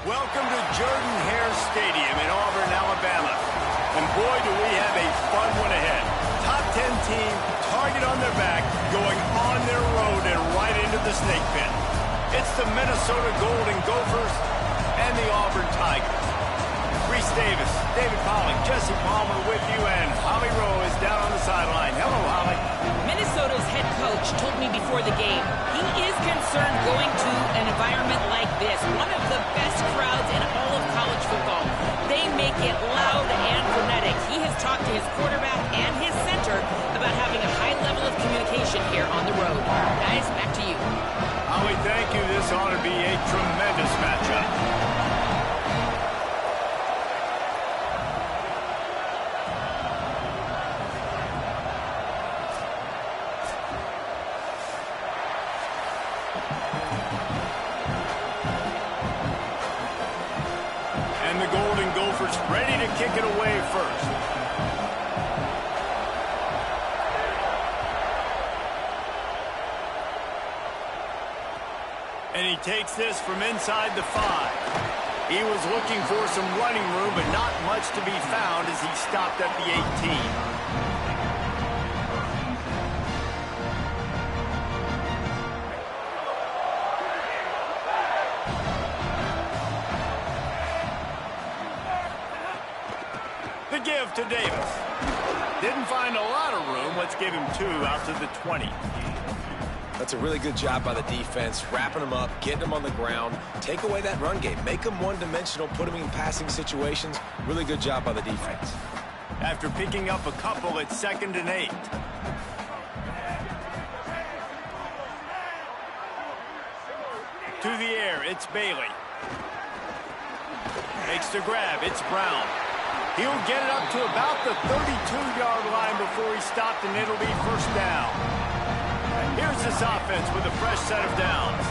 Welcome to Jordan-Hare Stadium in Auburn, Alabama. And boy, do we have a fun one ahead. Top 10 team, target on their back, going on their road and right into the snake pit. It's the Minnesota Golden Gophers and the Auburn Tigers. Reese Davis, David Pollock, Jesse Palmer with you, and Holly Rowe is down on the sideline. Hello, Holly. Minnesota's head coach told me before the game he is concerned going to an environment like this, one of the best crowds in all of college football. They make it loud and frenetic. He has talked to his quarterback and his center about having a high level of communication here on the road. Guys, back to you. Holly, thank you. This ought to be a tremendous matchup. And the Golden Gophers ready to kick it away first. And he takes this from inside the 5. He was looking for some running room, but not much to be found as he stopped at the 18. The give to Davis. Didn't find a lot of room. Let's give him 2 out to the 20. That's a really good job by the defense, wrapping them up, getting them on the ground, take away that run game, make them one-dimensional, put them in passing situations. Really good job by the defense. After picking up a couple, it's 2nd and 8. To the air, it's Bailey. Makes the grab, it's Brown. He'll get it up to about the 32-yard line before he stopped, and it'll be first down. Here's this offense with a fresh set of downs.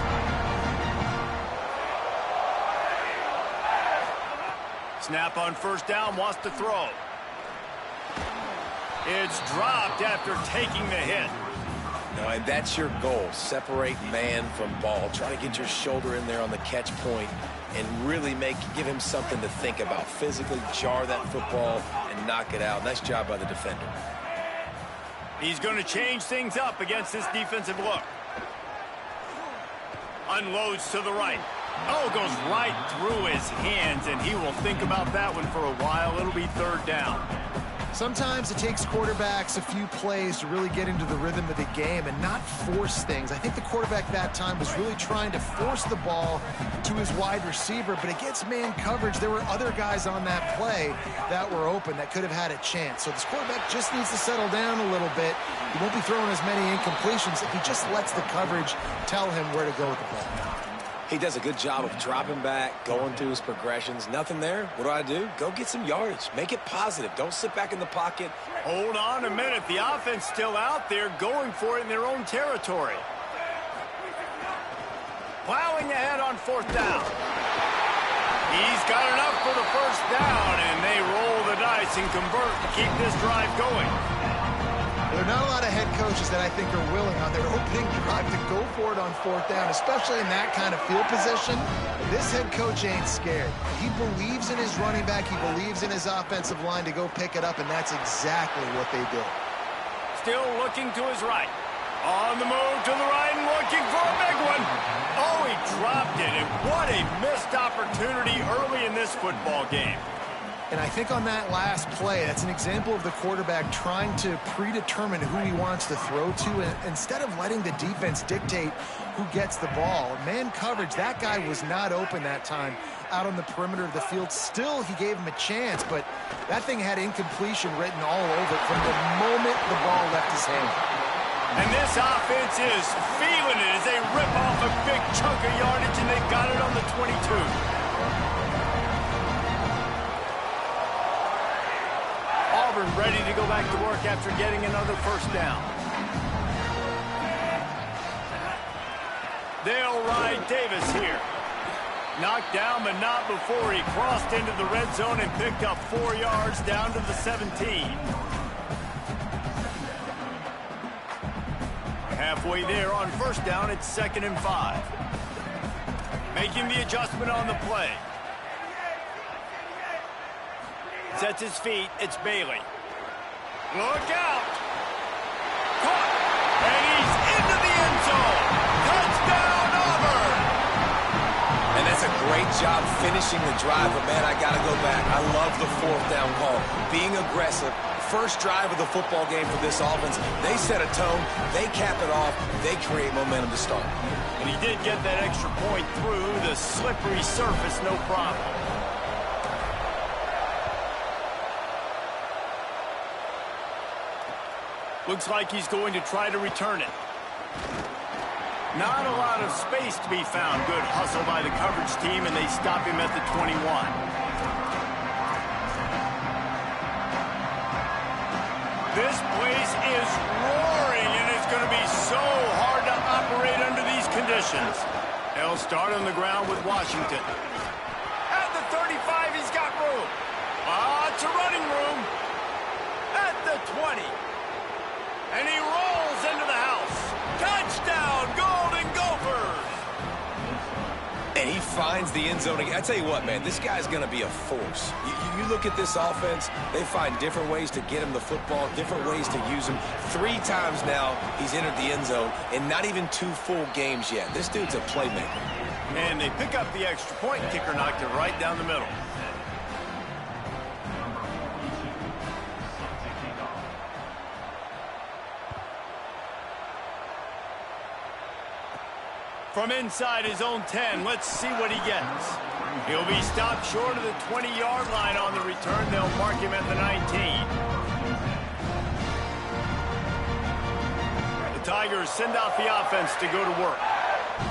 Snap on first down, wants to throw. It's dropped after taking the hit. No, and that's your goal. Separate man from ball. Try to get your shoulder in there on the catch point and really give him something to think about. Physically jar that football and knock it out. Nice job by the defender. He's going to change things up against this defensive look. Unloads to the right. Oh, goes right through his hands, and he will think about that one for a while. It'll be 3rd down. Sometimes it takes quarterbacks a few plays to really get into the rhythm of the game and not force things. I think the quarterback that time was really trying to force the ball to his wide receiver, but against man coverage, there were other guys on that play that were open that could have had a chance. So this quarterback just needs to settle down a little bit. He won't be throwing as many incompletions if he just lets the coverage tell him where to go with the ball. He does a good job of dropping back, going through his progressions. Nothing there. What do? Go get some yardage. Make it positive. Don't sit back in the pocket. Hold on a minute. The offense still out there going for it in their own territory. Plowing ahead on 4th down. He's got enough for the first down, and they roll the dice and convert to keep this drive going. There are not a lot of head coaches that I think are willing on their opening drive to go for it on 4th down, especially in that kind of field position. But this head coach ain't scared. He believes in his running back. He believes in his offensive line to go pick it up, and that's exactly what they did. Still looking to his right. On the move to the right and looking for a big one. Oh, he dropped it, and what a missed opportunity early in this football game. And I think on that last play, that's an example of the quarterback trying to predetermine who he wants to throw to, and instead of letting the defense dictate who gets the ball. Man coverage, that guy was not open that time out on the perimeter of the field. Still, he gave him a chance, but that thing had incompletion written all over it from the moment the ball left his hand. And this offense is feeling it as they rip off a big chunk of yardage, and they've got it on the 22. Auburn ready to go back to work after getting another first down. They'll ride Davis here. Knocked down, but not before he crossed into the red zone and picked up 4 yards down to the 17. Halfway there on first down, it's 2nd and 5. Making the adjustment on the play. Sets his feet. It's Bailey. Look out. Caught. And he's into the end zone. Touchdown, Auburn. And that's a great job finishing the drive. But, man, I got to go back. I love the fourth down call. Being aggressive. First drive of the football game for this offense. They set a tone. They cap it off. They create momentum to start. And he did get that extra point through the slippery surface, no problem. Looks like he's going to try to return it. Not a lot of space to be found. Good hustle by the coverage team, and they stop him at the 21. This place is roaring, and it's going to be so hard to operate under these conditions. They'll start on the ground with Washington. At the 35, he's got room. Lots of running room. At the 20. And he rolls into the house. Touchdown, Golden Gophers! And he finds the end zone again. I tell you what, man, this guy's going to be a force. You look at this offense, they find different ways to get him the football, different ways to use him. 3 times now he's entered the end zone, and not even 2 full games yet. This dude's a playmaker. And they pick up the extra point. Kicker knocked it right down the middle. From inside his own 10, let's see what he gets. He'll be stopped short of the 20-yard line on the return. They'll mark him at the 19. The Tigers send out the offense to go to work.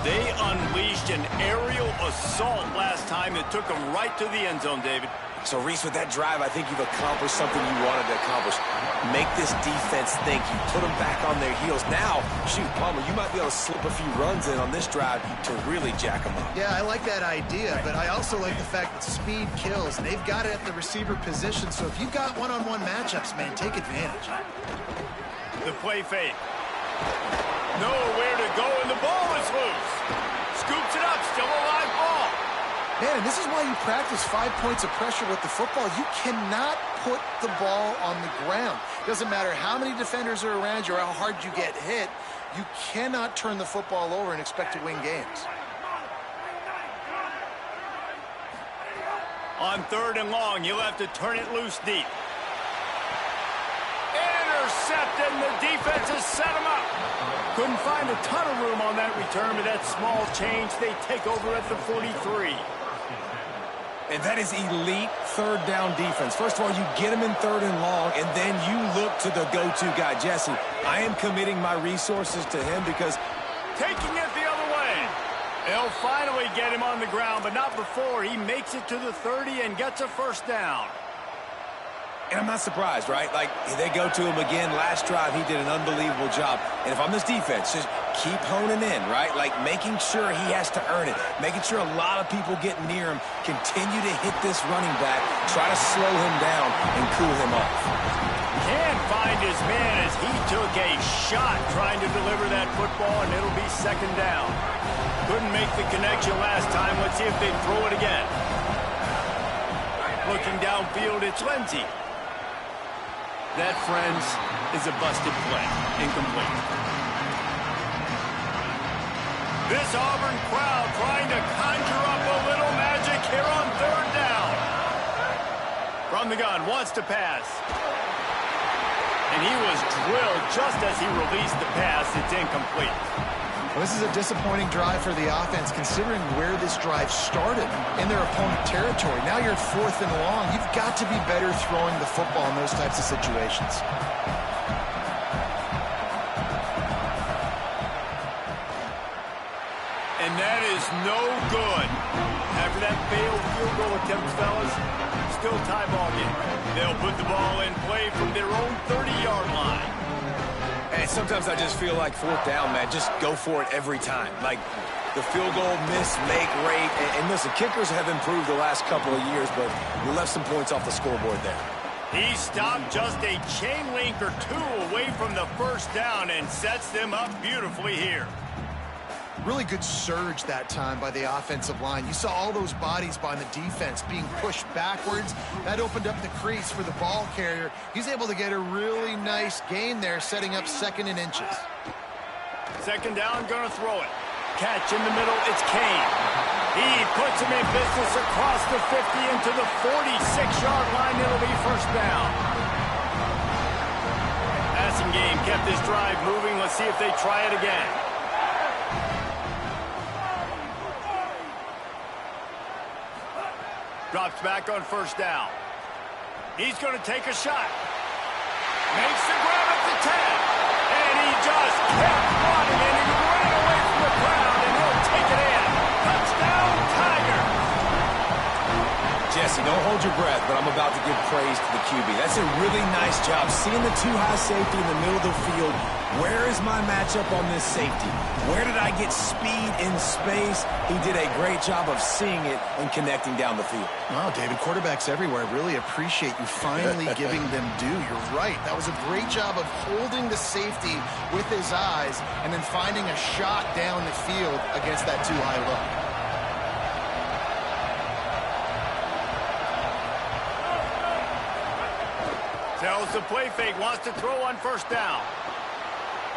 They unleashed an aerial assault last time that took them right to the end zone, David. So, Reese, with that drive, I think you've accomplished something you wanted to accomplish. Make this defense think. You put them back on their heels. Now, shoot, Palmer, you might be able to slip a few runs in on this drive to really jack them up. Yeah, I like that idea, but I also like the fact that speed kills, and they've got it at the receiver position. So if you've got one-on-one matchups, man, take advantage. The play fake. Nowhere to go, and the ball is loose. Scoops it up, still a live ball. Man, and this is why you practice 5 points of pressure with the football. You cannot put the ball on the ground. Doesn't matter how many defenders are around you or how hard you get hit. You cannot turn the football over and expect to win games. On 3rd and long, you'll have to turn it loose deep. Intercepted, and the defense has set him up. Couldn't find a ton of room on that return, but that small change, they take over at the 43. And that is elite 3rd down defense. First of all, you get him in 3rd and long, and then you look to the go-to guy, Jesse. I am committing my resources to him because taking it the other way. They'll finally get him on the ground, but not before he makes it to the 30 and gets a first down. And I'm not surprised, right? Like, they go to him again. Last drive, he did an unbelievable job. And if I'm this defense, just keep honing in, right? Like, making sure he has to earn it. Making sure a lot of people get near him. Continue to hit this running back. Try to slow him down and cool him off. Can't find his man as he took a shot trying to deliver that football, and it'll be 2nd down. Couldn't make the connection last time. Let's see if they throw it again. Looking downfield, it's Lindsey. That, friends, is a busted play. Incomplete. This Auburn crowd trying to conjure up a little magic here on 3rd down. From the gun, wants to pass. And he was drilled just as he released the pass. It's incomplete. Well, this is a disappointing drive for the offense, considering where this drive started in their opponent territory. Now you're at 4th and long. You've got to be better throwing the football in those types of situations. And that is no good. After that failed field goal attempt, fellas, still tie ball game. They'll put the ball in play from their own 30-yard line. And sometimes I just feel like 4th down, man, just go for it every time. Like, the field goal miss, make rate. And listen, kickers have improved the last couple of years, but you left some points off the scoreboard there. He stopped just a chain link or 2 away from the first down and sets them up beautifully here. Really good surge that time by the offensive line. You saw all those bodies by the defense being pushed backwards. That opened up the crease for the ball carrier. He's able to get a really nice gain there, setting up 2nd and inches. 2nd down, gonna throw it. Catch in the middle, it's Kane. He puts him in business across the 50 into the 46-yard line. It'll be 1st down. Passing game kept this drive moving. Let's see if they try it again. Drops back on 1st down. He's going to take a shot. Makes the grab at the 10. And he just kept running, and he ran away from the crowd, and he'll take it in. Touchdown, Tiger. Jesse, don't hold your breath, but I'm about to give praise to the QB. That's a really nice job. Seeing the too-high safety in the middle of the field. Where is my matchup on this safety? Where did I get speed in space? He did a great job of seeing it and connecting down the field. Wow, David, quarterbacks everywhere really appreciate you finally giving them due. You're right. That was a great job of holding the safety with his eyes and then finding a shot down the field against that too-high look. Tells the play fake, wants to throw on 1st down.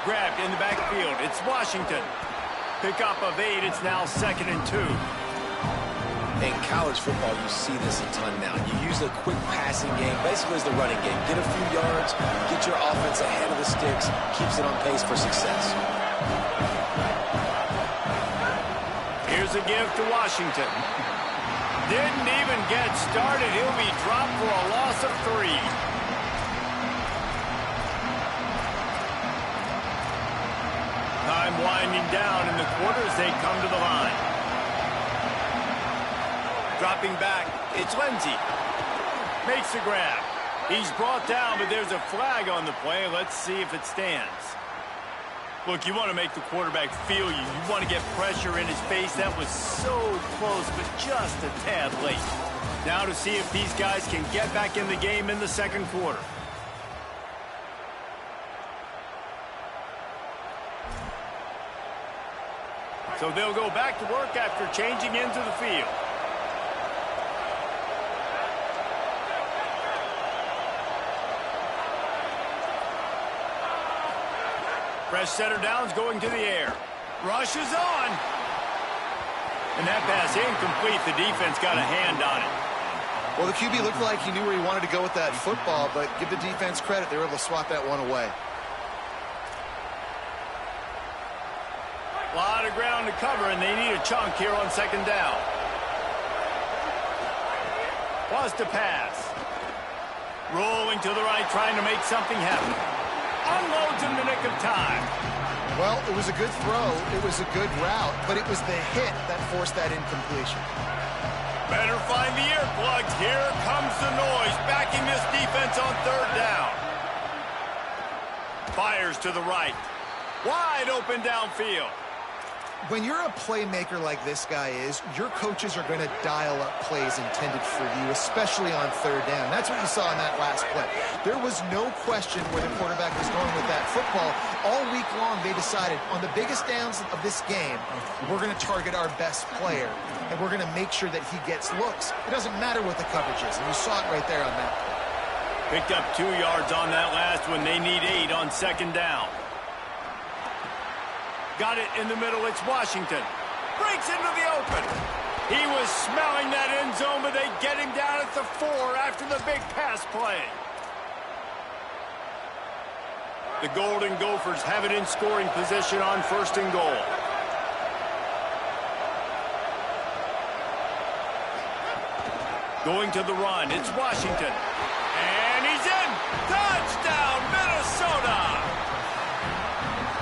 Grabbed in the backfield. It's Washington. Pickup of 8. It's now 2nd and 2. In college football, you see this a ton now. You use a quick passing game, basically as the running game. Get a few yards, get your offense ahead of the sticks, keeps it on pace for success. Here's a give to Washington. Didn't even get started. He'll be dropped for a loss of 3. Time winding down in the quarter as they come to the line. Dropping back, it's Lindsey. Makes the grab. He's brought down, but there's a flag on the play. Let's see if it stands. Look, you want to make the quarterback feel you. You want to get pressure in his face. That was so close, but just a tad late. Now to see if these guys can get back in the game in the 2nd quarter. So they'll go back to work after changing into the field. Fresh setter downs going to the air. Rush is on. And that pass incomplete. The defense got a hand on it. Well, the QB looked like he knew where he wanted to go with that football, but give the defense credit. They were able to swat that one away. A lot of ground to cover, and they need a chunk here on 2nd down. Wants to pass. Rolling to the right, trying to make something happen. Unloads in the nick of time. Well, it was a good throw. It was a good route, but it was the hit that forced that incompletion. Better find the earplugs. Here comes the noise, backing this defense on 3rd down. Fires to the right. Wide open downfield. When you're a playmaker like this guy is, your coaches are going to dial up plays intended for you, especially on 3rd down. That's what you saw in that last play. There was no question where the quarterback was going with that football. All week long, they decided on the biggest downs of this game, we're going to target our best player, and we're going to make sure that he gets looks. It doesn't matter what the coverage is, and you saw it right there on that play. Picked up 2 yards on that last one. They need 8 on 2nd down. Got it in the middle. It's Washington. Breaks into the open. He was smelling that end zone, but they get him down at the 4 after the big pass play. The Golden Gophers have it in scoring position on 1st and goal. Going to the run. It's Washington. And he's in. Touchdown, Minnesota.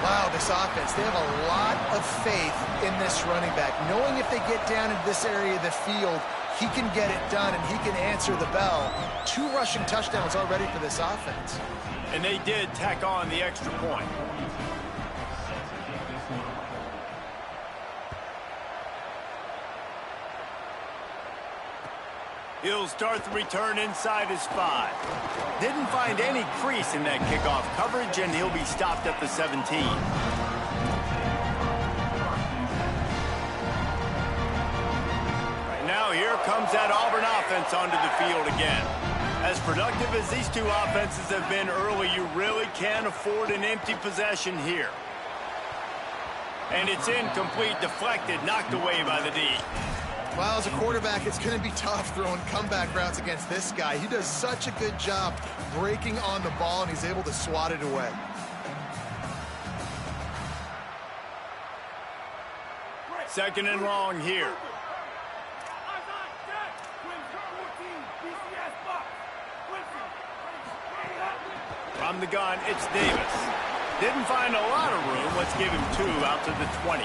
Wow, this offense, they have a lot of faith in this running back. Knowing if they get down into this area of the field, he can get it done and he can answer the bell. 2 rushing touchdowns already for this offense. And they did tack on the extra point. He'll start the return inside his 5. Didn't find any crease in that kickoff coverage, and he'll be stopped at the 17. here comes that Auburn offense onto the field again. As productive as these two offenses have been early, you really can't afford an empty possession here. And it's incomplete, deflected, knocked away by the D. Well, as a quarterback, it's going to be tough throwing comeback routes against this guy. He does such a good job breaking on the ball, and he's able to swat it away. Second and long here. From the gun, it's Davis. Didn't find a lot of room. Let's give him 2 out to the 20.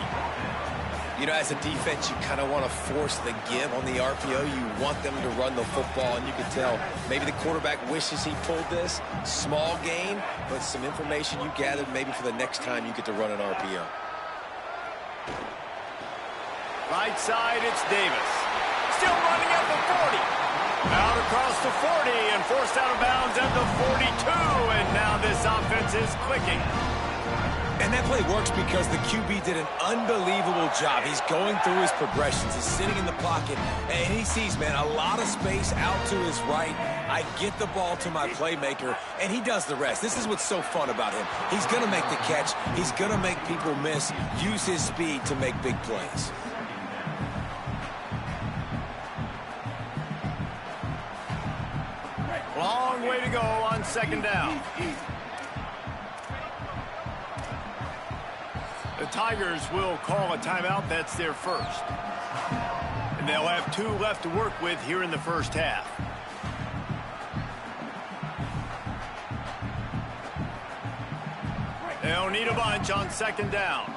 You know, as a defense, you kind of want to force the give on the RPO. You want them to run the football, and you can tell maybe the quarterback wishes he pulled this. Small gain, but some information you gathered maybe for the next time you get to run an RPO. Right side, it's Davis. Still running at the 40. Out across the 40 and forced out of bounds at the 42. And now this offense is clicking. And that play works because the QB did an unbelievable job. He's going through his progressions. He's sitting in the pocket, and he sees, man, a lot of space out to his right. I get the ball to my playmaker, and he does the rest. This is what's so fun about him. He's going to make the catch. He's going to make people miss, use his speed to make big plays. Long way to go on second down. The Tigers will call a timeout. That's their first. And they'll have 2 left to work with here in the first half. They'll need a bunch on second down.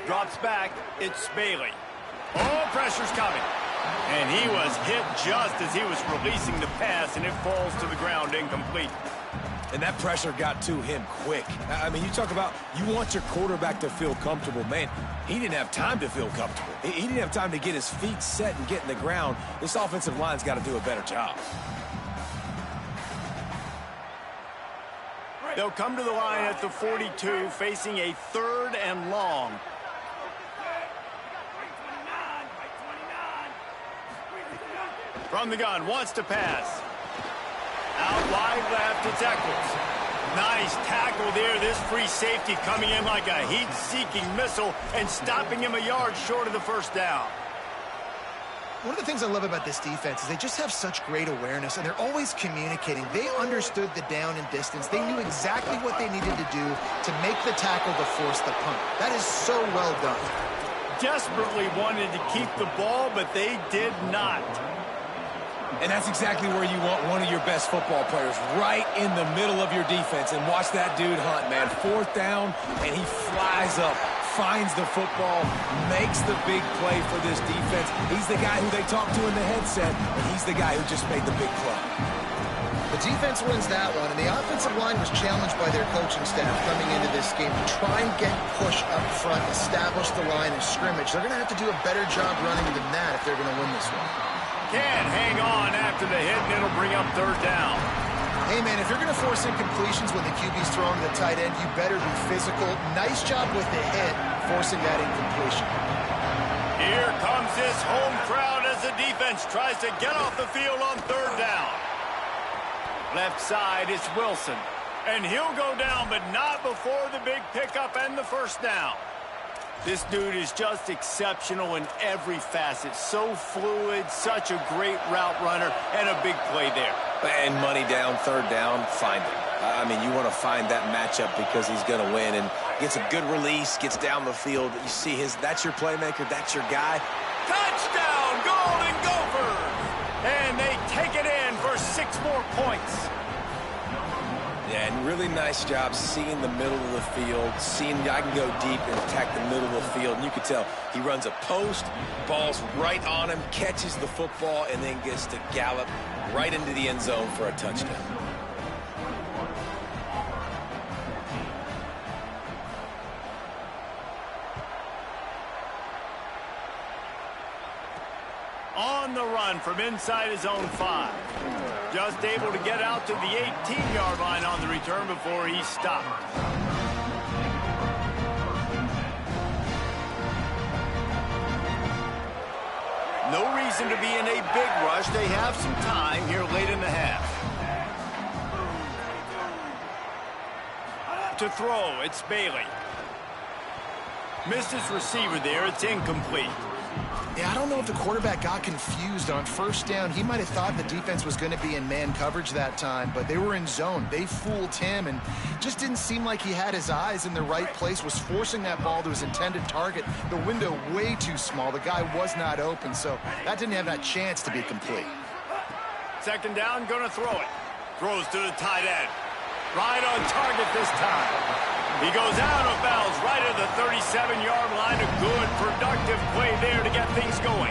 Drops back. It's Bailey. Oh, pressure's coming. And he was hit just as he was releasing the pass, and it falls to the ground incomplete. And that pressure got to him quick. I mean, you talk about you want your quarterback to feel comfortable. Man, he didn't have time to feel comfortable. He didn't have time to get his feet set and get in the ground. This offensive line's got to do a better job. They'll come to the line at the 42, facing a 3rd and long. From the gun, wants to pass. Out wide left, it's Eccles. Nice tackle there. This free safety coming in like a heat-seeking missile and stopping him a yard short of the first down. One of the things I love about this defense is they just have such great awareness, and they're always communicating. They understood the down and distance. They knew exactly what they needed to do to make the tackle to force the punt. That is so well done. Desperately wanted to keep the ball, but they did not. And that's exactly where you want one of your best football players, right in the middle of your defense. And watch that dude hunt, man. 4th down, and he flies up, finds the football, makes the big play for this defense. He's the guy who they talk to in the headset, and he's the guy who just made the big play. The defense wins that one, and the offensive line was challenged by their coaching staff coming into this game to try and get push up front, establish the line of scrimmage. They're going to have to do a better job running than that if they're going to win this one. Can't hang on after the hit, and it'll bring up 3rd down. Hey, man, if you're going to force incompletions when the QB's throwing to the tight end, you better be physical. Nice job with the hit, forcing that incompletion. Here comes this home crowd as the defense tries to get off the field on 3rd down. Left side, it's Wilson. And he'll go down, but not before the big pickup and the first down. This dude is just exceptional in every facet. So fluid, such a great route runner, and a big play there. And money down, 3rd down, find him. I mean, you want to find that matchup because he's going to win and gets a good release, gets down the field. You see that's your playmaker, that's your guy. Touchdown, Golden Gophers! And they take it in for 6 more points. Yeah, and really nice job seeing the middle of the field, seeing I can go deep and attack the middle of the field. And you can tell he runs a post, ball's right on him, catches the football, and then gets to gallop right into the end zone for a touchdown. On the run from inside his own 5. Just able to get out to the 18-yard line on the return before he stopped. No reason to be in a big rush. They have some time here late in the half. To throw, it's Bailey. Missed his receiver there. It's incomplete. Yeah, I don't know if the quarterback got confused on first down. He might have thought the defense was going to be in man coverage that time, but they were in zone. They fooled him and just didn't seem like he had his eyes in the right place, was forcing that ball to his intended target. The window way too small. The guy was not open, so that didn't have that chance to be complete. Second down, going to throw it. Throws to the tight end. Right on target this time. He goes out of bounds right at the 37-yard line. A good, productive play there to get things going.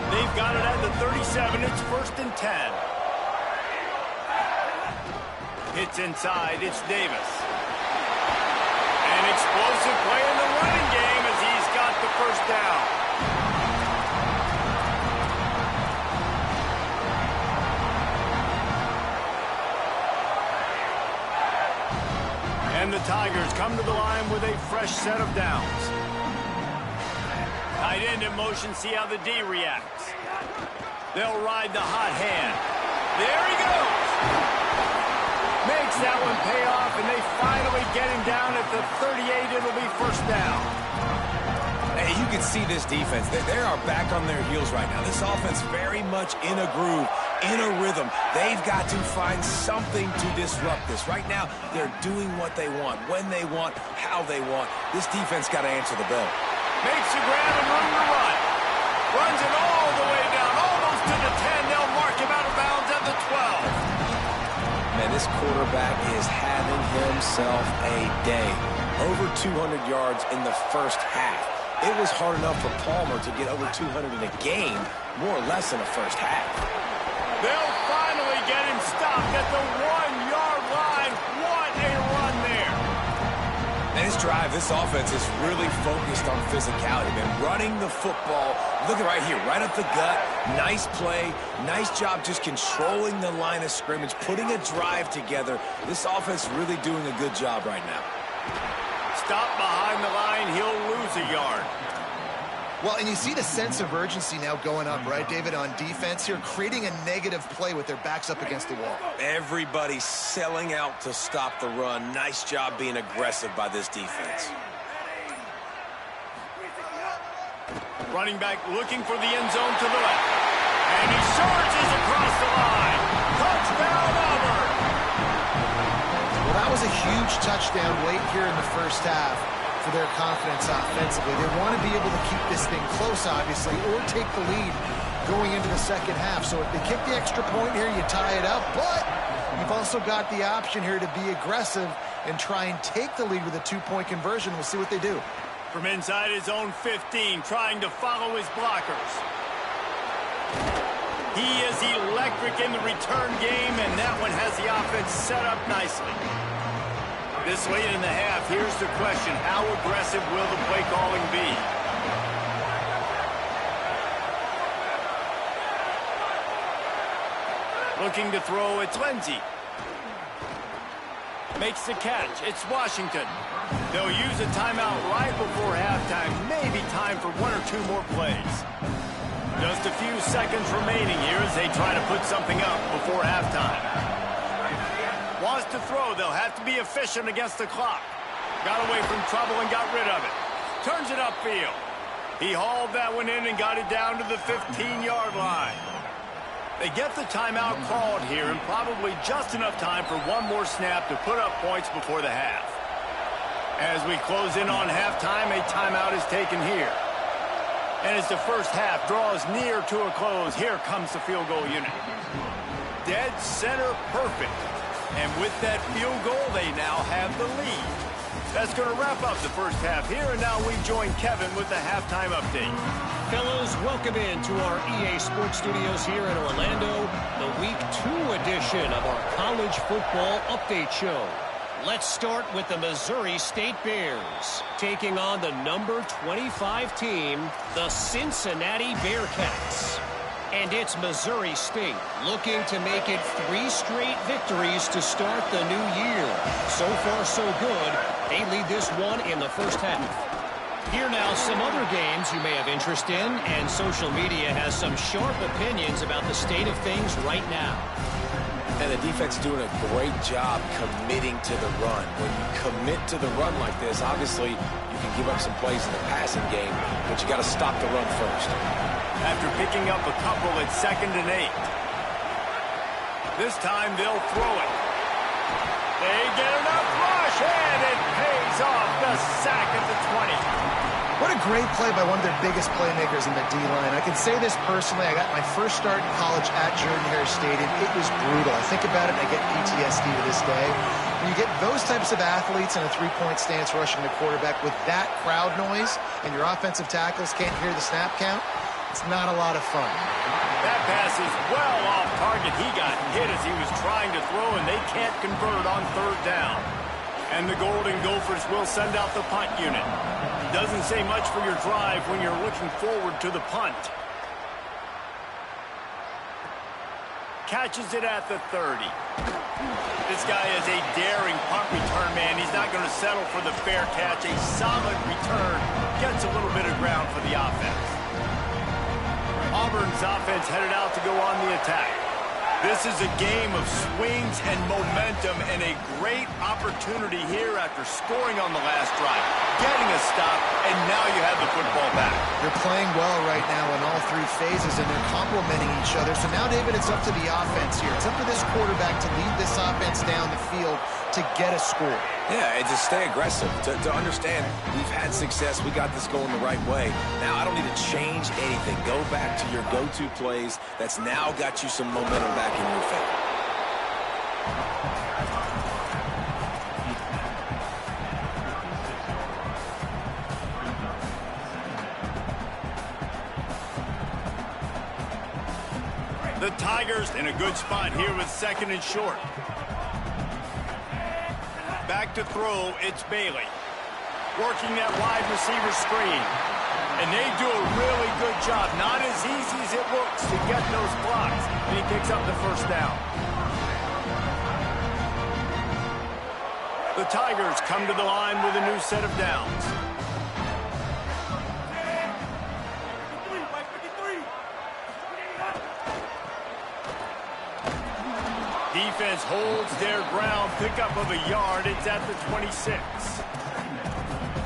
They've got it at the 37. It's 1st and 10. Hits inside. It's Davis. An explosive play in the running game as he's got the first down. And the Tigers come to the line with a fresh set of downs. Tight end in motion, see how the D reacts. They'll ride the hot hand. There he goes. Makes that one pay off, and they finally get him down at the 38. It'll be first down. Hey, you can see this defense. They are back on their heels right now. This offense very much in a groove, in a rhythm. They've got to find something to disrupt this. Right now, they're doing what they want, when they want, how they want. This defense got to answer the bell. Makes the grab and room to run. Runs it all the way down, almost to the 10. They'll mark him out of bounds at the 12. Man, this quarterback is having himself a day. Over 200 yards in the first half. It was hard enough for Palmer to get over 200 in a game, more or less in the first half. They'll finally get him stopped at the 1-yard line. What a run there. And this drive, this offense is really focused on physicality, man. Running the football, look at right here, right up the gut. Nice play, nice job just controlling the line of scrimmage, putting a drive together. This offense really doing a good job right now. Stop behind the line, he'll lose a yard. Well, and you see the sense of urgency now going up, right, David, on defense here, creating a negative play with their backs up against the wall. Everybody's selling out to stop the run. Nice job being aggressive by this defense. Running back looking for the end zone to the left. And he surges across the line. Touchdown, Auburn! Well, that was a huge touchdown late here in the first half for their confidence offensively. They want to be able to keep this thing close, obviously, or take the lead going into the second half. So if they kick the extra point here, you tie it up. But you've also got the option here to be aggressive and try and take the lead with a two-point conversion. We'll see what they do. From inside his own 15, trying to follow his blockers. He is electric in the return game, and that one has the offense set up nicely. This late in the half, here's the question. How aggressive will the play calling be? Looking to throw, it's Lindsey. Makes the catch, it's Washington. They'll use a timeout right before halftime. Maybe time for one or two more plays. Just a few seconds remaining here as they try to put something up before halftime. Wants to throw. They'll have to be efficient against the clock. Got away from trouble and got rid of it. Turns it upfield. He hauled that one in and got it down to the 15-yard line. They get the timeout called here, and probably just enough time for one more snap to put up points before the half. As we close in on halftime, a timeout is taken here. And as the first half draws near to a close, here comes the field goal unit. Dead center perfect. And with that field goal, they now have the lead. That's going to wrap up the first half here, and now we join Kevin with the halftime update. Fellows, welcome into our EA Sports Studios here in Orlando, the Week 2 edition of our College Football Update Show. Let's start with the Missouri State Bears, taking on the number 25 team, the Cincinnati Bearcats. And it's Missouri State looking to make it 3 straight victories to start the new year. So far, so good. They lead this one in the first half. Here now, some other games you may have interest in, and social media has some sharp opinions about the state of things right now. And the defense doing a great job committing to the run. When you commit to the run like this, obviously you can give up some plays in the passing game, but you got to stop the run first. After picking up a couple at 2nd and 8. This time they'll throw it. They get enough rush, and it pays off. The sack at the 20. What a great play by one of their biggest playmakers in the D-line. I can say this personally. I got my first start in college at Dingerz Stadium. It was brutal. I think about it and I get PTSD to this day. When you get those types of athletes in a three-point stance rushing the quarterback with that crowd noise and your offensive tackles can't hear the snap count, it's not a lot of fun. That pass is well off target. He got hit as he was trying to throw, and they can't convert on 3rd down. And the Golden Gophers will send out the punt unit. Doesn't say much for your drive when you're looking forward to the punt. Catches it at the 30. This guy is a daring punt return man. He's not going to settle for the fair catch. A solid return gets a little bit of ground for the offense. Auburn's offense headed out to go on the attack. This is a game of swings and momentum, and a great opportunity here after scoring on the last drive, getting a stop, and now you have the football back. They're playing well right now in all 3 phases, and they're complementing each other. So now, David, it's up to the offense here. It's up to this quarterback to lead this offense down the field to get a score. Yeah, and to stay aggressive, to understand we've had success, we got this going the right way. Now, I don't need to change anything. Go back to your go-to plays. That's now got you some momentum back in your favor. The Tigers in a good spot here with 2nd and short. Back to throw, it's Bailey. Working that wide receiver screen. And they do a really good job. Not as easy as it looks to get those blocks. And he picks up the 1st down. The Tigers come to the line with a new set of downs. Defense holds their ground. Pickup of a yard. It's at the 26.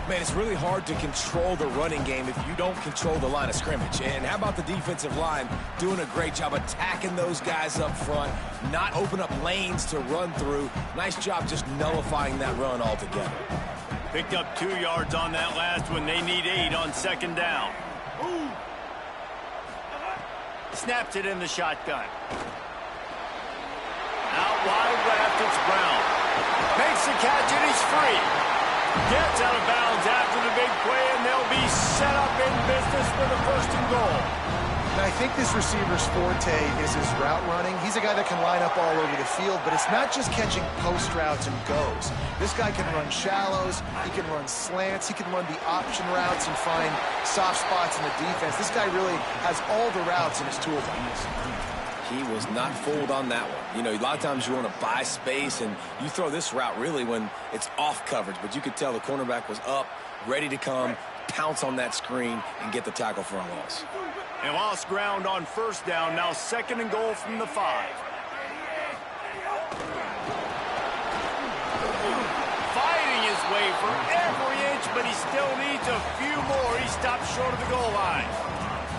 Man, it's really hard to control the running game if you don't control the line of scrimmage. And how about the defensive line doing a great job attacking those guys up front, not open up lanes to run through. Nice job just nullifying that run altogether. Picked up 2 yards on that last one. They need 8 on 2nd down. Snaps it in the shotgun. Out wide left, it's Brown. Makes the catch, and he's free. Gets out of bounds after the big play, and they'll be set up in business for the 1st and goal. Now, I think this receiver's forte is his route running. He's a guy that can line up all over the field, but it's not just catching post routes and goes. This guy can run shallows, he can run slants, he can run the option routes and find soft spots in the defense. This guy really has all the routes in his toolbox. He was not fooled on that one. You know, a lot of times you want to buy space, and you throw this route really when it's off coverage. But you could tell the cornerback was up, ready to come, pounce on that screen, and get the tackle for a loss. And lost ground on 1st down. Now 2nd and goal from the 5. Fighting his way for every inch, but he still needs a few more. He stops short of the goal line.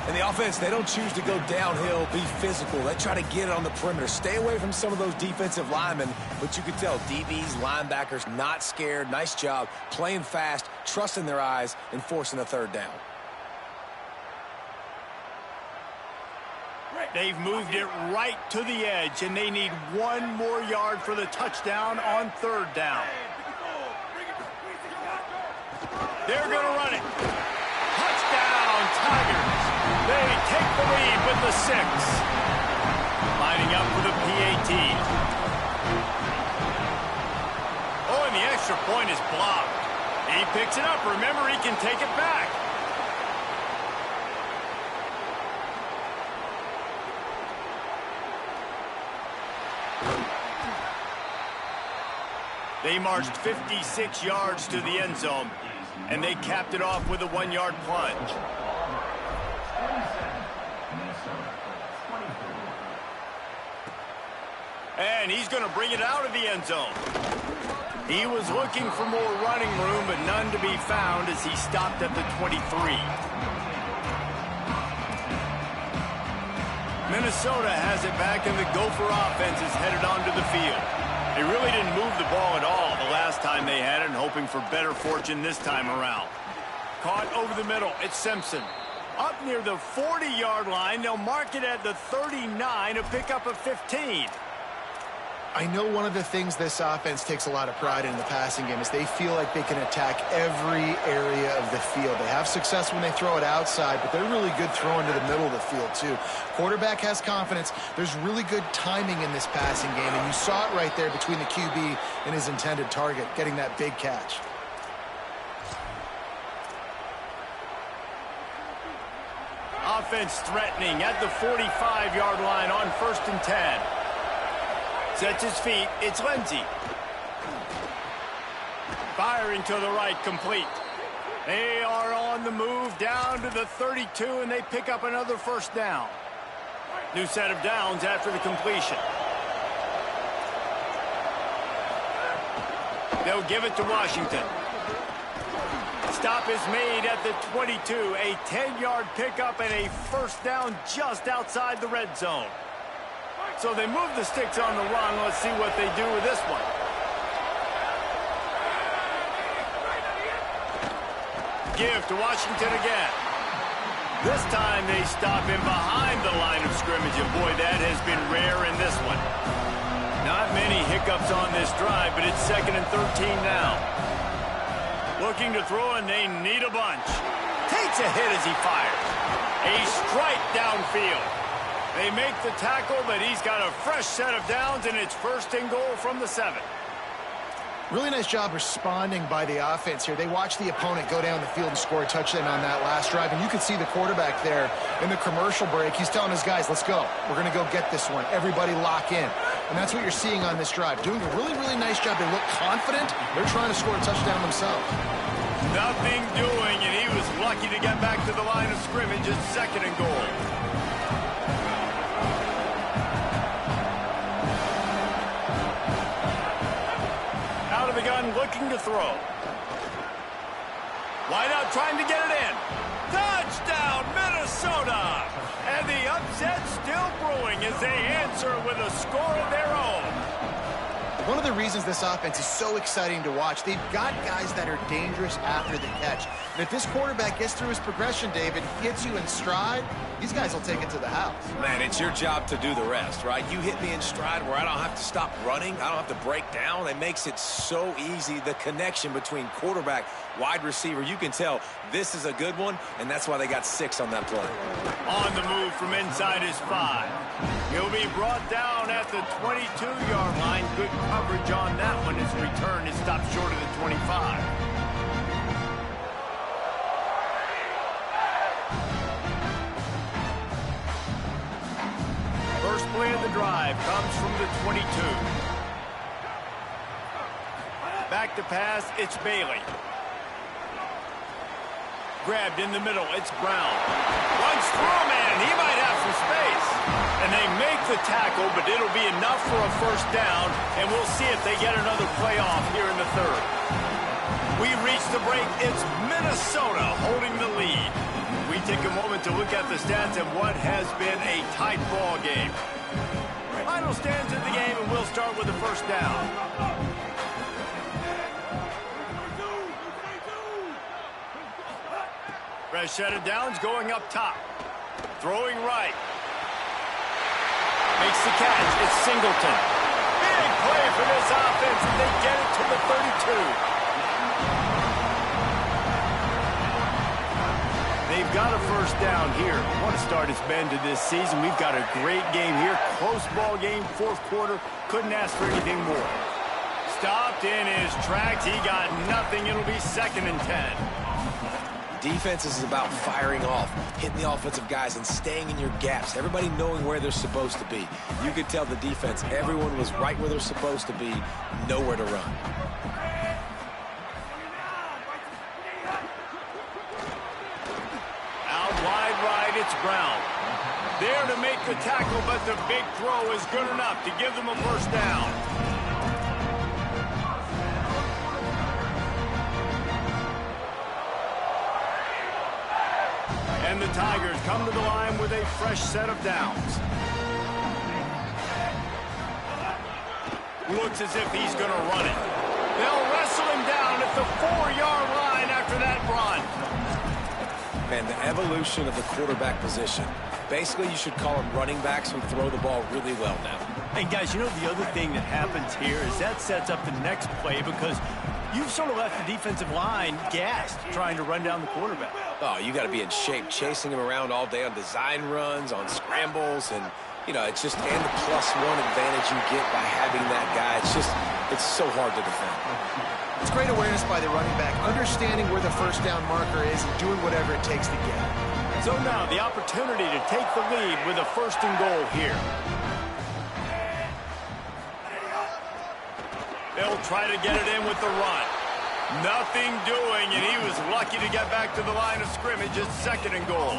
And the offense, they don't choose to go downhill, be physical. They try to get it on the perimeter. Stay away from some of those defensive linemen. But you could tell DBs, linebackers, not scared. Nice job playing fast, trusting their eyes, and forcing the 3rd down. They've moved it right to the edge, and they need 1 more yard for the touchdown on 3rd down. They're going to run it. Touchdown, Tigers. They take the lead with the 6. Lining up for the PAT. Oh, and the extra point is blocked. He picks it up. Remember, he can take it back. They marched 56 yards to the end zone. And they capped it off with a 1-yard plunge. And he's going to bring it out of the end zone. He was looking for more running room, but none to be found as he stopped at the 23. Minnesota has it back, and the Gopher offense is headed onto the field. They really didn't move the ball at all the last time they had it, and hoping for better fortune this time around. Caught over the middle. It's Simpson. Up near the 40-yard line. They'll mark it at the 39, a pickup of 15. I know one of the things this offense takes a lot of pride in the passing game is they feel like they can attack every area of the field. They have success when they throw it outside, but they're really good throwing to the middle of the field too. Quarterback has confidence. There's really good timing in this passing game, and you saw it right there between the QB and his intended target, getting that big catch. Offense threatening at the 45-yard line on 1st and 10. Sets his feet. It's Lindsey. Firing to the right, complete. They are on the move down to the 32, and they pick up another 1st down. New set of downs after the completion. They'll give it to Washington. Stop is made at the 22. A 10-yard pickup and a 1st down just outside the red zone. So they move the sticks on the run. Let's see what they do with this one. Give to Washington again. This time they stop him behind the line of scrimmage, and boy, that has been rare in this one. Not many hiccups on this drive, but it's 2nd and 13 now. Looking to throw, and they need a bunch. Takes a hit as he fires. A strike downfield. They make the tackle, but he's got a fresh set of downs, and it's 1st and goal from the 7. Really nice job responding by the offense here. They watched the opponent go down the field and score a touchdown on that last drive, and you can see the quarterback there in the commercial break. He's telling his guys, let's go. We're going to go get this one. Everybody lock in. And that's what you're seeing on this drive. Doing a really, really nice job. They look confident. They're trying to score a touchdown themselves. Nothing doing, and he was lucky to get back to the line of scrimmage at 2nd and goal. Out of the gun, looking to throw. Wide out, trying to get it in. Touchdown, Minnesota! And the upset still brewing as they answer with a score of their own. One of the reasons this offense is so exciting to watch, they've got guys that are dangerous after the catch. And if this quarterback gets through his progression, David, gets you in stride, these guys will take it to the house. Man, it's your job to do the rest, right? You hit me in stride where I don't have to stop running. I don't have to break down. It makes it so easy. The connection between quarterback, wide receiver, you can tell this is a good one, and that's why they got 6 on that play. On the move from inside his 5. He'll be brought down at the 22-yard line. Good coverage on that one. His return is stopped short of the 25. First play of the drive comes from the 22. Back to pass, it's Bailey. Grabbed in the middle, it's Brown. Runs through, man, he might have some space. And they make the tackle, but it'll be enough for a 1st down, and we'll see if they get another play off here in the 3rd. We reach the break, it's Minnesota holding the lead. We take a moment to look at the stats of what has been a tight ball game. Final stands in the game, and we'll start with the 1st down. Fresh set of downs going up top. Throwing right. Makes the catch. It's Singleton. Big play for this offense, and they get it to the 32. They've got a 1st down here. What a start it's been to this season. We've got a great game here. Close ball game, 4th quarter. Couldn't ask for anything more. Stopped in his tracks. He got nothing. It'll be 2nd and 10. Defense is about firing off, hitting the offensive guys, and staying in your gaps. Everybody knowing where they're supposed to be. You could tell the defense, everyone was right where they're supposed to be, nowhere to run. hits ground. There to make the tackle, but the big throw is good enough to give them a first down. And the Tigers come to the line with a fresh set of downs. Looks as if he's going to run it. They'll wrestle him down at the 4-yard line after that run. Man, the evolution of the quarterback position. Basically, you should call them running backs who throw the ball really well now. And guys, you know the other thing that happens here is that sets up the next play because you've sort of left the defensive line gassed trying to run down the quarterback. Oh, you got to be in shape, chasing him around all day on design runs, on scrambles, and, you know, it's just, and the +1 advantage you get by having that guy. It's so hard to defend. It's great awareness by the running back, understanding where the first down marker is and doing whatever it takes to get it. So now the opportunity to take the lead with a 1st and goal here. They'll try to get it in with the run. Nothing doing, and he was lucky to get back to the line of scrimmage at 2nd and goal.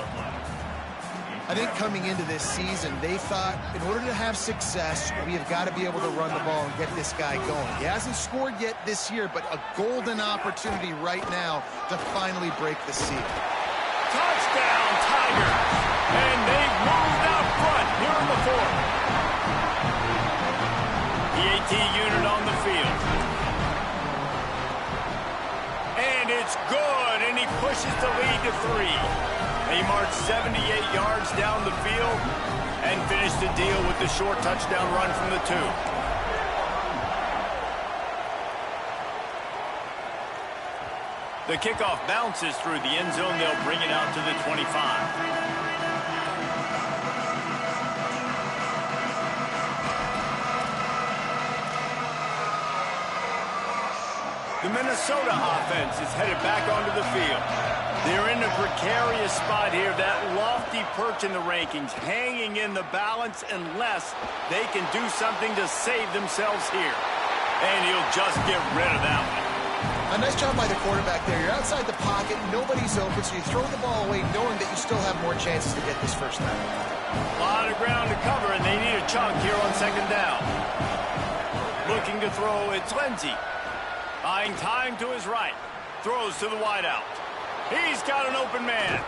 I think coming into this season, they thought in order to have success, we have got to be able to run the ball and get this guy going. He hasn't scored yet this year, but a golden opportunity right now to finally break the seal. Touchdown, Tigers! And they've moved out front here in the 4th. The AT unit on the field. And it's good, and he pushes the lead to 3. He marched 78 yards down the field and finished the deal with the short touchdown run from the 2. The kickoff bounces through the end zone. They'll bring it out to the 25. The Minnesota offense is headed back onto the field. They're in a precarious spot here, that lofty perch in the rankings, hanging in the balance unless they can do something to save themselves here. And he'll just get rid of that one. A nice job by the quarterback there. You're outside the pocket, nobody's open, so you throw the ball away knowing that you still have more chances to get this first down. A lot of ground to cover, and they need a chunk here on 2nd down. Looking to throw, it's Lindsey. Buying time to his right. Throws to the wideout. He's got an open man.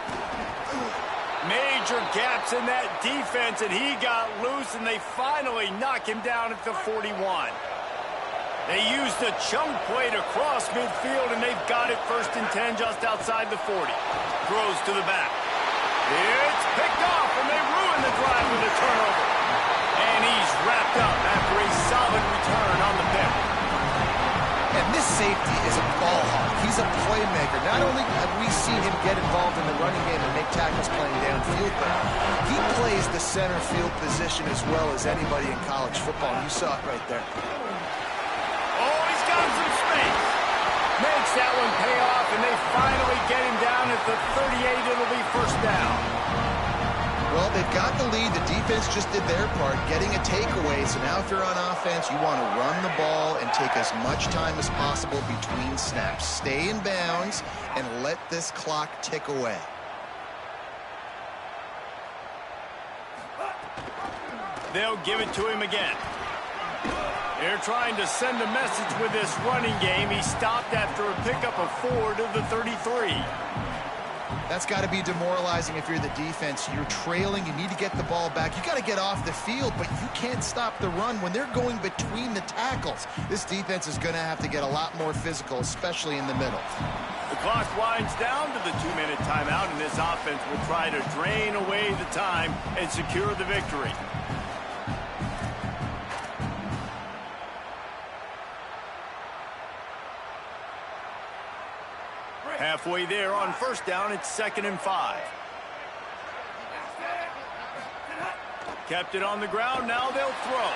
Major gaps in that defense, and he got loose, and they finally knock him down at the 41. They used the chunk play to cross midfield, and they've got it 1st and 10 just outside the 40. Throws to the back. It's picked off, and they ruin the drive with a turnover. And he's wrapped up after a solid return on the pick. And this safety is a ball hawk. He's a playmaker. Not only have we seen him get involved in the running game and make tackles playing downfield, but he plays the center field position as well as anybody in college football. You saw it right there. Oh, he's got some space. Makes that one pay off, and they finally get him down at the 38. It'll be 1st down. Well, they've got the lead. The defense just did their part, getting a takeaway. So now if you're on offense, you want to run the ball and take as much time as possible between snaps. Stay in bounds and let this clock tick away. They'll give it to him again. They're trying to send a message with this running game. He stopped after a pickup of 4 to the 33. That's got to be demoralizing if you're the defense. You're trailing. You need to get the ball back. You got to get off the field, but you can't stop the run when they're going between the tackles. This defense is going to have to get a lot more physical, especially in the middle. The clock winds down to the 2-minute timeout, and this offense will try to drain away the time and secure the victory. Halfway there on 1st down, it's 2nd and 5. Kept it on the ground, now they'll throw.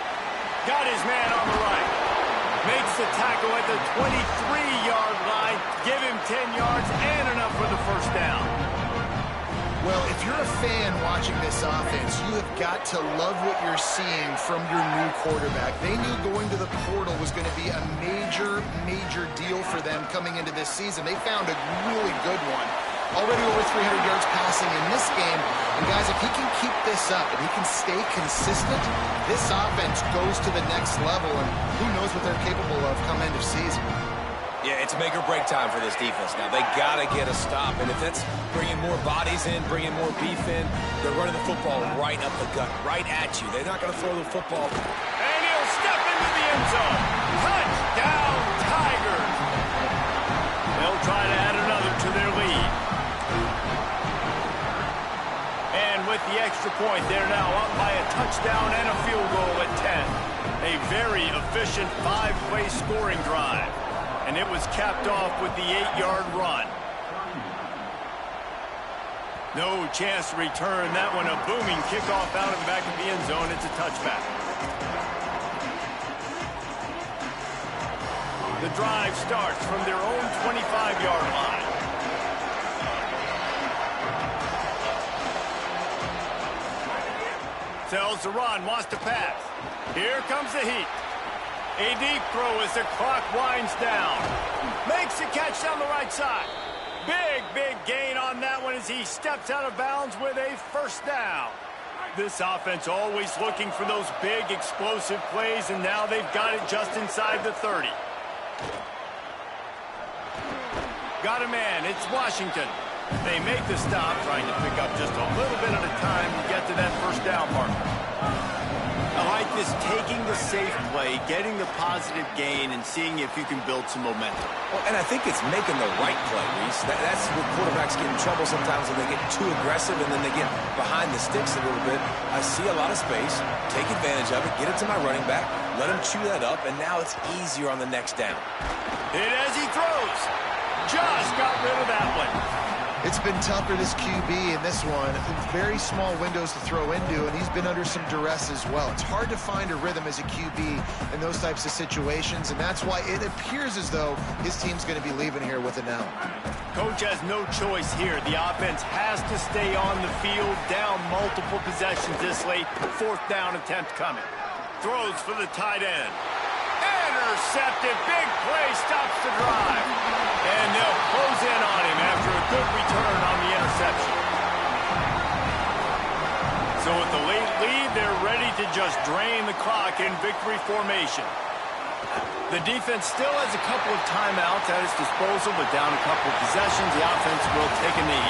Got his man on the right. Makes the tackle at the 23-yard line. Give him 10 yards and enough for the 1st down. Well, if you're a fan watching this offense, you have got to love what you're seeing from your new quarterback. They knew going to the portal was going to be a major, major deal for them coming into this season. They found a really good one. Already over 300 yards passing in this game, And guys, if he can keep this up and he can stay consistent, this offense goes to the next level, and who knows what they're capable of come end of season. Yeah, it's make or break time for this defense now. They got to get a stop, and if that's bringing more bodies in, bringing more beef in, they're running the football right up the gut, right at you. They're not going to throw the football. And he'll step into the end zone. Touchdown, Tigers. They'll try to add another to their lead. And with the extra point, they're now up by a touchdown and a field goal at 10. A very efficient 5-play scoring drive. And it was capped off with the 8-yard run. No chance to return that one. A booming kickoff out of the back of the end zone. It's a touchback. The drive starts from their own 25-yard line. Tells the run, wants to pass. Here comes the heat. A deep throw as the clock winds down. Makes the catch down the right side. Big gain on that one as he steps out of bounds with a first down. This offense always looking for those big explosive plays, and now they've got it just inside the 30. Got a man. It's Washington. They make the stop, trying to pick up just a little bit at a time to get to that first down marker. I like this, taking the safe play, getting the positive gain, and seeing if you can build some momentum. Well, and I think it's making the right play, Reese. That's where quarterbacks get in trouble sometimes when they get too aggressive and then they get behind the sticks a little bit. I see a lot of space, take advantage of it, get it to my running back, let him chew that up, and now it's easier on the next down. Hit as he throws. Just got rid of that one. It's been tough for this QB in this one. Very small windows to throw into, and he's been under some duress as well. It's hard to find a rhythm as a QB in those types of situations, and that's why it appears as though his team's going to be leaving here with it now. Coach has no choice here. The offense has to stay on the field, down multiple possessions this late. Fourth down attempt coming. Throws for the tight end. Intercepted. Big play stops the drive. And they'll close in on him after a good return on the interception. So with the late lead, they're ready to just drain the clock in victory formation. The defense still has a couple of timeouts at its disposal, but down a couple of possessions, the offense will take a knee.